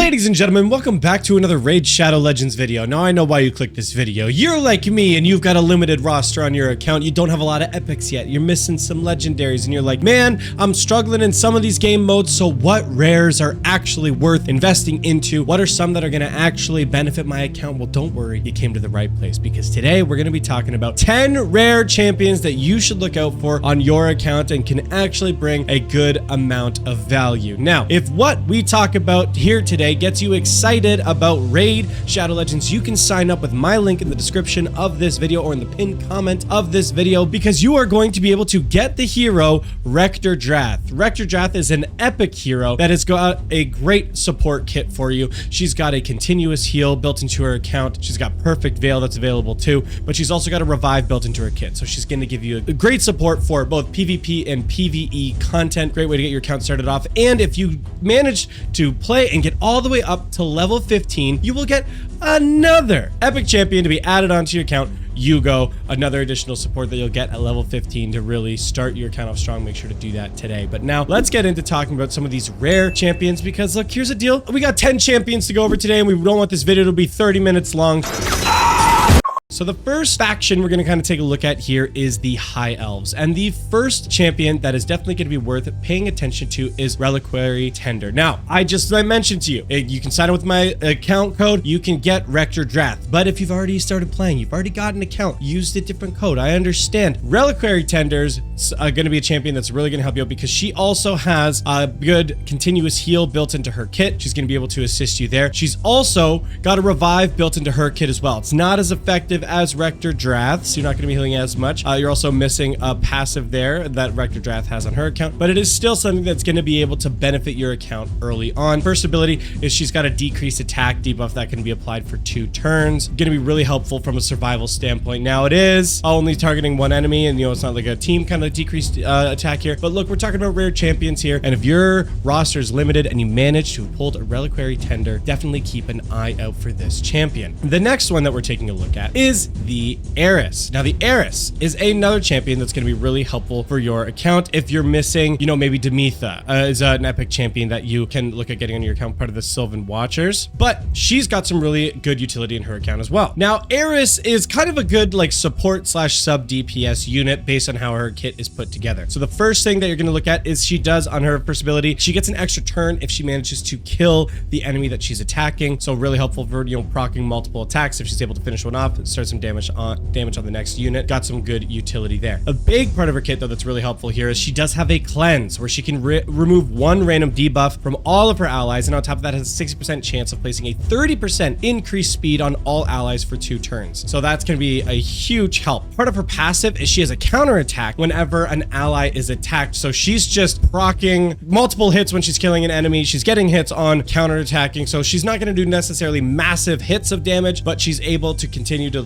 Ladies and gentlemen, welcome back to another Raid Shadow Legends video. Now I know why you clicked this video. You're like me and you've got a limited roster on your account. You don't have a lot of epics yet. You're missing some legendaries and you're like, man, I'm struggling in some of these game modes. So what rares are actually worth investing into? What are some that are going to actually benefit my account? Well, don't worry, you came to the right place because today we're going to be talking about 10 rare champions that you should look out for on your account and can actually bring a good amount of value. Now, if what we talk about here today gets you excited about Raid Shadow Legends, you can sign up with my link in the description of this video or in the pinned comment of this video because you are going to be able to get the hero Rector Drath. Rector Drath is an epic hero that has got a great support kit for you. She's got a continuous heal built into her account. She's got perfect veil that's available too, but she's also got a revive built into her kit. So she's going to give you a great support for both PvP and PvE content. Great way to get your account started off. And if you manage to play and get all the way up to level 15, you will get another epic champion to be added onto your account, Yugo, another additional support that you'll get at level 15 to really start your account off strong. Make sure to do that today. But now let's get into talking about some of these rare champions because look, here's the deal. We got 10 champions to go over today and we don't want this video to be 30 minutes long. So the first faction we're going to kind of take a look at here is the High Elves. And the first champion that is definitely going to be worth paying attention to is Reliquary Tender. Now, I mentioned to you, you can sign up with my account code, you can get Rector Drath. But if you've already started playing, you've already got an account, use the different code. I understand. Reliquary Tender's going to be a champion that's really going to help you out because she also has a good continuous heal built into her kit. She's going to be able to assist you there. She's also got a revive built into her kit as well. It's not as effective as Rector Drath, so you're not going to be healing as much. You're also missing a passive there that Rector Drath has on her account, but it is still something that's going to be able to benefit your account early on. First ability is she's got a decreased attack debuff that can be applied for 2 turns. Going to be really helpful from a survival standpoint. Now it is only targeting one enemy, and it's not like a team kind of decreased attack here. But look, we're talking about rare champions here, and if your roster is limited and you manage to hold a Reliquary Tender, definitely keep an eye out for this champion. The next one that we're taking a look at is the Eris. Now the Eris is another champion that's going to be really helpful for your account if you're missing, maybe Demetha is an epic champion that you can look at getting on your account, part of the Sylvan Watchers, but she's got some really good utility in her account as well. Now Eris is kind of a good like support slash sub DPS unit based on how her kit is put together. So the first thing that you're going to look at is she does on her first ability, she gets an extra turn if she manages to kill the enemy that she's attacking. So really helpful for proccing multiple attacks if she's able to finish one off, start some damage on the next unit. Got some good utility there. A big part of her kit though that's really helpful here is she does have a cleanse where she can remove one random debuff from all of her allies, and on top of that has a 60% chance of placing a 30% increased speed on all allies for 2 turns. So that's going to be a huge help. Part of her passive is she has a counter attack whenever an ally is attacked. So she's just proccing multiple hits when she's killing an enemy. She's getting hits on counter attacking. So she's not going to do necessarily massive hits of damage, but she's able to continue to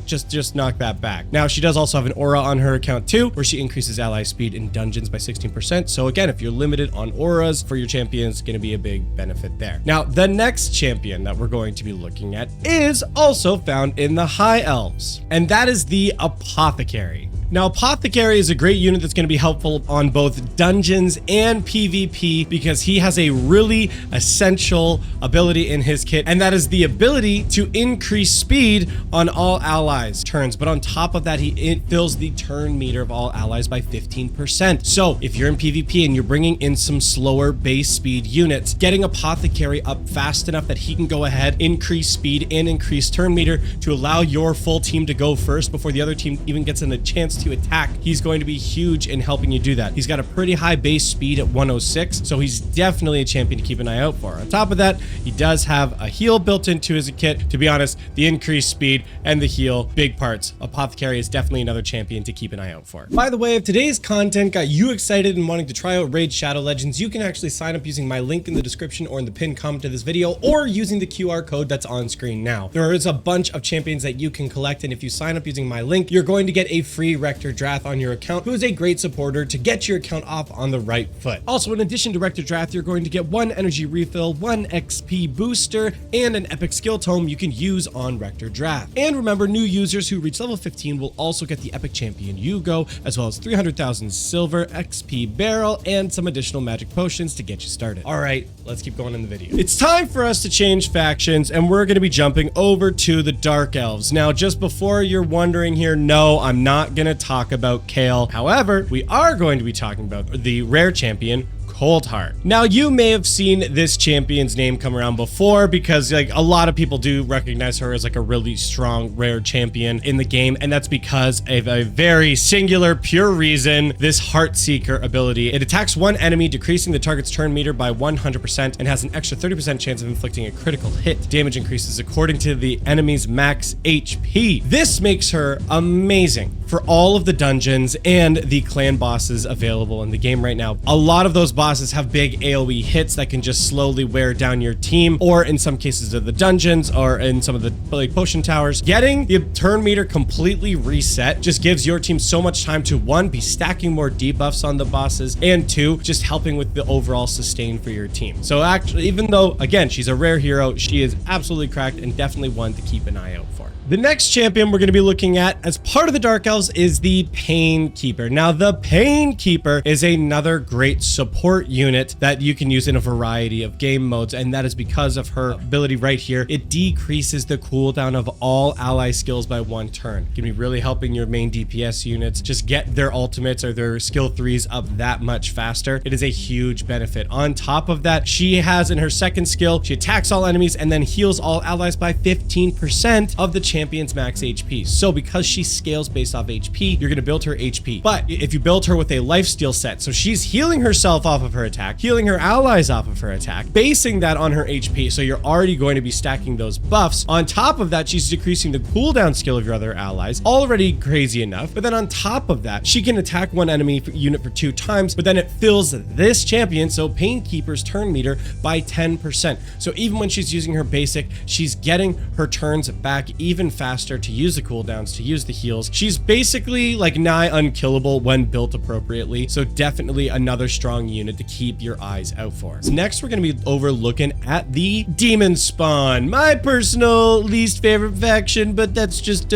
just knock that back. Now she does also have an aura on her account too, where she increases ally speed in dungeons by 16%. So again, if you're limited on auras for your champions, going to be a big benefit there. Now the next champion that we're going to be looking at is also found in the High Elves, and that is the Apothecary. Now, Apothecary is a great unit that's going to be helpful on both dungeons and PvP because he has a really essential ability in his kit, and that is the ability to increase speed on all allies' turns. But on top of that, it fills the turn meter of all allies by 15%. So if you're in PvP and you're bringing in some slower base speed units, getting Apothecary up fast enough that he can go ahead, increase speed and increase turn meter to allow your full team to go first before the other team even gets a chance to attack, he's going to be huge in helping you do that. He's got a pretty high base speed at 106, so he's definitely a champion to keep an eye out for. On top of that, he does have a heal built into his kit. To be honest, the increased speed and the heal, big parts. Apothecary is definitely another champion to keep an eye out for. By the way, if today's content got you excited and wanting to try out Raid Shadow Legends, you can actually sign up using my link in the description or in the pinned comment to this video, or using the QR code that's on screen now. There is a bunch of champions that you can collect, and if you sign up using my link, you're going to get a free Rector Drath on your account, who is a great supporter to get your account off on the right foot. Also, in addition to Rector Drath, you're going to get 1 energy refill, 1 XP booster, and an epic skill tome you can use on Rector Drath. And remember, new users who reach level 15 will also get the epic champion Yugo, as well as 300,000 silver, XP barrel, and some additional magic potions to get you started. All right, let's keep going in the video. It's time for us to change factions, and we're going to be jumping over to the Dark Elves. Now, just before you're wondering here, no, I'm not going to talk about Kayle. However, we are going to be talking about the rare champion, Coldheart. Now, you may have seen this champion's name come around before because like a lot of people do recognize her as like a really strong rare champion in the game, and that's because of a very singular pure reason: this Heartseeker ability. It attacks one enemy, decreasing the target's turn meter by 100% and has an extra 30% chance of inflicting a critical hit. Damage increases according to the enemy's max HP. This makes her amazing for all of the dungeons and the clan bosses available in the game right now. A lot of those bosses have big AoE hits that can just slowly wear down your team, or in some cases of the dungeons, or in some of the like potion towers. Getting the turn meter completely reset just gives your team so much time to, 1, be stacking more debuffs on the bosses, and 2, just helping with the overall sustain for your team. So actually, even though, again, she's a rare hero, she is absolutely cracked and definitely one to keep an eye out for. The next champion we're going to be looking at as part of the Dark Elves is the Painkeeper. Now, the Painkeeper is another great support unit that you can use in a variety of game modes, and that is because of her ability right here. It decreases the cooldown of all ally skills by 1 turn. It can be really helping your main DPS units just get their ultimates or their skill 3s up that much faster. It is a huge benefit. On top of that, she has in her second skill, she attacks all enemies and then heals all allies by 15% of the champion's max HP. So because she scales based off HP, you're going to build her HP. But if you build her with a lifesteal set, so she's healing herself off of her attack, healing her allies off of her attack, basing that on her HP, so you're already going to be stacking those buffs. On top of that, she's decreasing the cooldown skill of your other allies, already crazy enough. But then on top of that, she can attack one enemy unit for 2 times, but then it fills this champion, so Painkeeper's turn meter, by 10%. So even when she's using her basic, she's getting her turns back even faster to use the cooldowns, to use the heals. She's basically like nigh unkillable when built appropriately, so definitely another strong unit to keep your eyes out for. So next, we're going to be looking at the Demon Spawn, my personal least favorite faction, but that's just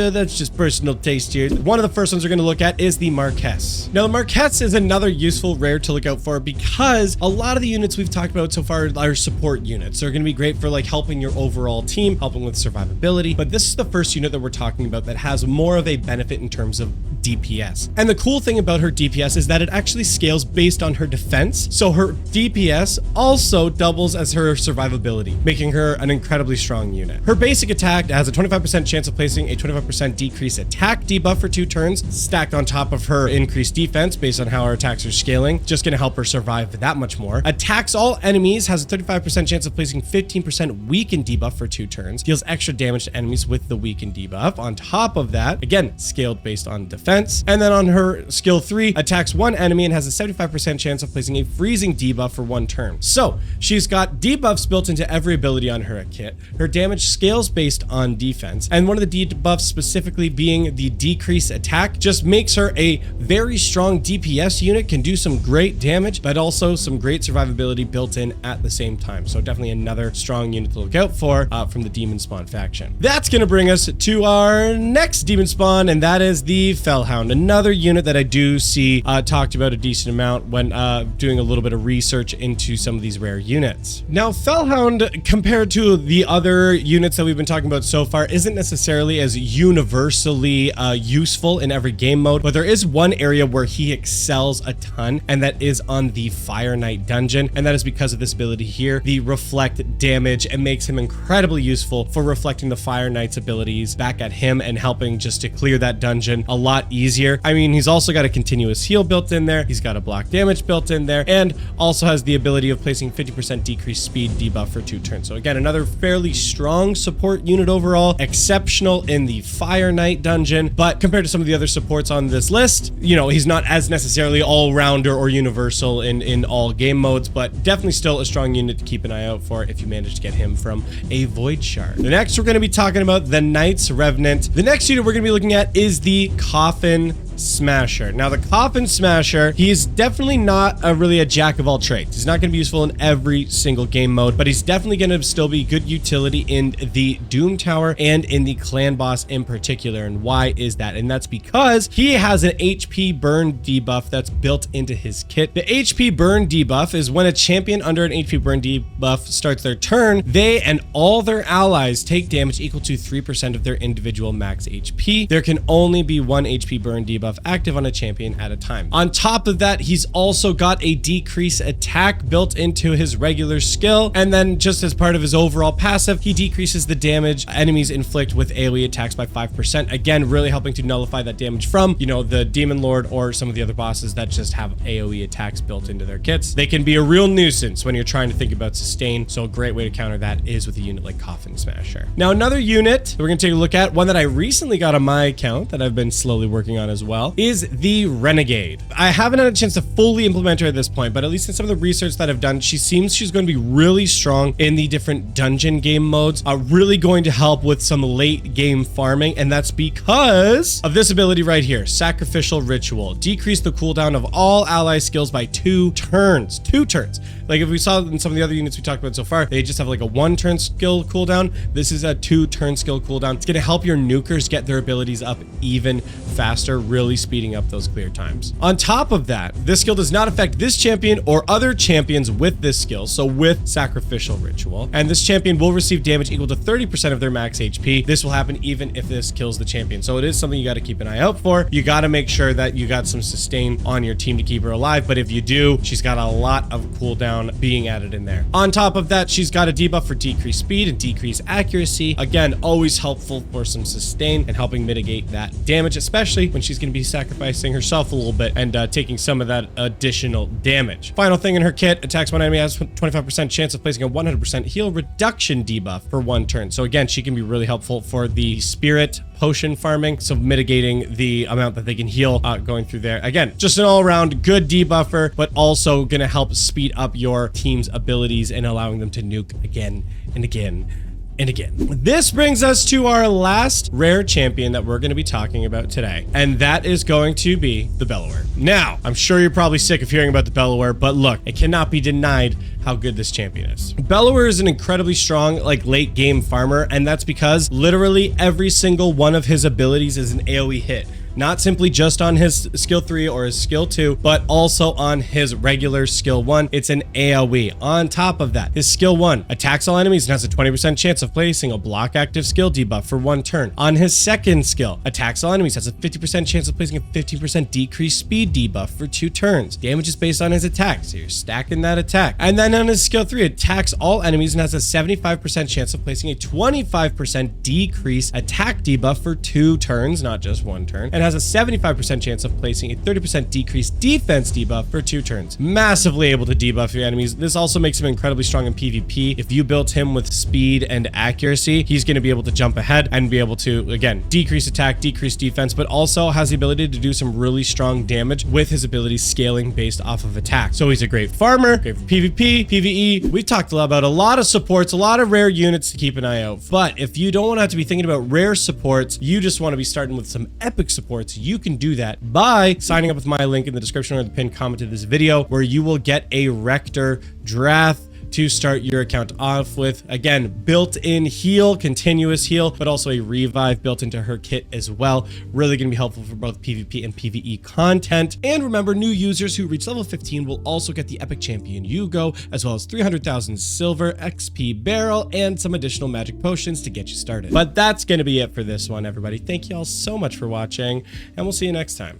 personal taste here. One of the first ones we're going to look at is the Marquess. Now, the Marquess is another useful rare to look out for because a lot of the units we've talked about so far are support units. They're going to be great for like helping your overall team, helping with survivability, but this is the first unit that we're talking about that has more of a benefit in terms of DPS. And the cool thing about her DPS is that it actually scales based on her defense. So her DPS also doubles as her survivability, making her an incredibly strong unit. Her basic attack has a 25% chance of placing a 25% decrease attack debuff for 2 turns, stacked on top of her increased defense based on how her attacks are scaling. Just going to help her survive that much more. Attacks all enemies, has a 35% chance of placing 15% weakened debuff for 2 turns, deals extra damage to enemies with the weakened debuff. On top of that, again, scaled based on defense. And then on her skill 3, attacks one enemy and has a 75% chance of placing a freezing debuff for 1 turn. So she's got debuffs built into every ability on her kit. Her damage scales based on defense, and one of the debuffs specifically being the decrease attack just makes her a very strong DPS unit, can do some great damage, but also some great survivability built in at the same time. So definitely another strong unit to look out for from the Demon Spawn faction. That's going to bring us to our next Demon Spawn, and that is the Fellhound, another unit that I do see talked about a decent amount when doing a little bit of research into some of these rare units. Now, Fellhound, compared to the other units that we've been talking about so far, isn't necessarily as universally useful in every game mode, but there is one area where he excels a ton, and that is on the Fire Knight dungeon, and that is because of this ability here, the Reflect Damage. It makes him incredibly useful for reflecting the Fire Knight's abilities back at him and helping just to clear that dungeon a lot easier. I mean, he's also got a continuous heal built in there, he's got a block damage built in there, and also has the ability of placing 50% decreased speed debuff for 2 turns. So again, another fairly strong support unit overall, exceptional in the Fire Knight dungeon, but compared to some of the other supports on this list, you know, he's not as necessarily all-rounder or universal in all game modes, but definitely still a strong unit to keep an eye out for if you manage to get him from a Void Shard. The next, we're going to be talking about the Knights Revenant. The next unit we're going to be looking at is the Coffin Smasher. Now, the Coffin Smasher, he's definitely not really a jack of all trades. He's not going to be useful in every single game mode, but he's definitely going to still be good utility in the Doom Tower and in the clan boss in particular. And why is that? And that's because he has an HP burn debuff that's built into his kit. The HP burn debuff is when a champion under an HP burn debuff starts their turn, they and all their allies take damage equal to 3% of their individual max HP. There can only be one HP burn debuff active on a champion at a time. On top of that, he's also got a decrease attack built into his regular skill, and then just as part of his overall passive, he decreases the damage enemies inflict with AoE attacks by 5%. Again, really helping to nullify that damage from, you know, the Demon Lord or some of the other bosses that just have AoE attacks built into their kits. They can be a real nuisance when you're trying to think about sustain, so a great way to counter that is with a unit like Coffin Smasher. Now, another unit that we're going to take a look at, one that I recently got on my account that I've been slowly working on as well, is the Renegade. I haven't had a chance to fully implement her at this point, but at least in some of the research that I've done, she seems she's going to be really strong in the different dungeon game modes, really going to help with some late game farming, and that's because of this ability right here, Sacrificial Ritual. Decrease the cooldown of all ally skills by 2 turns. 2 turns. Like if we saw in some of the other units we talked about so far, they just have like a 1-turn skill cooldown. This is a 2-turn skill cooldown. It's going to help your nukers get their abilities up even faster, really speeding up those clear times. On top of that, this skill does not affect this champion or other champions with this skill, so with Sacrificial Ritual. And this champion will receive damage equal to 30% of their max HP. This will happen even if this kills the champion. So it is something you got to keep an eye out for. You got to make sure that you got some sustain on your team to keep her alive. But if you do, she's got a lot of cooldown being added in there. On top of that, she's got a debuff for decreased speed and decreased accuracy. Again, always helpful for some sustain and helping mitigate that damage, especially when she's going to be sacrificing herself a little bit and taking some of that additional damage. Final thing in her kit, attacks one enemy has 25% chance of placing a 100% heal reduction debuff for 1 turn. So again, she can be really helpful for the spirit potion farming, so mitigating the amount that they can heal going through there. Again, just an all-around good debuffer, but also going to help speed up your team's abilities and allowing them to nuke again and again and again. This brings us to our last rare champion that we're going to be talking about today, and that is going to be the Bellower. Now, I'm sure you're probably sick of hearing about the Bellower, but look, it cannot be denied how good this champion is. Bellower is an incredibly strong, like, late game farmer, and that's because literally every single one of his abilities is an AoE hit. Not simply just on his skill 3 or his skill 2, but also on his regular skill 1. It's an AoE. On top of that, his skill 1 attacks all enemies and has a 20% chance of placing a block active skill debuff for 1 turn. On his second skill, attacks all enemies, has a 50% chance of placing a 15% decreased speed debuff for 2 turns. Damage is based on his attack, so you're stacking that attack. And then on his skill 3, attacks all enemies and has a 75% chance of placing a 25% decrease attack debuff for 2 turns, not just 1 turn. And has a 75% chance of placing a 30% decreased defense debuff for 2 turns. Massively able to debuff your enemies. This also makes him incredibly strong in PvP. If you built him with speed and accuracy, he's going to be able to jump ahead and be able to, again, decrease attack, decrease defense, but also has the ability to do some really strong damage with his abilities scaling based off of attack. So he's a great farmer, great for PvP, PvE. We've talked about a lot of supports, a lot of rare units to keep an eye out. But if you don't want to have to be thinking about rare supports, you just want to be starting with some epic supports, you can do that by signing up with my link in the description or the pinned comment to this video, where you will get a Rector Drath to start your account off with. Again, built-in heal, continuous heal, but also a revive built into her kit as well. Really going to be helpful for both PvP and PvE content. And remember, new users who reach level 15 will also get the Epic Champion Yugo, as well as 300,000 silver, XP barrel, and some additional magic potions to get you started. But that's going to be it for this one, everybody. Thank you all so much for watching, and we'll see you next time.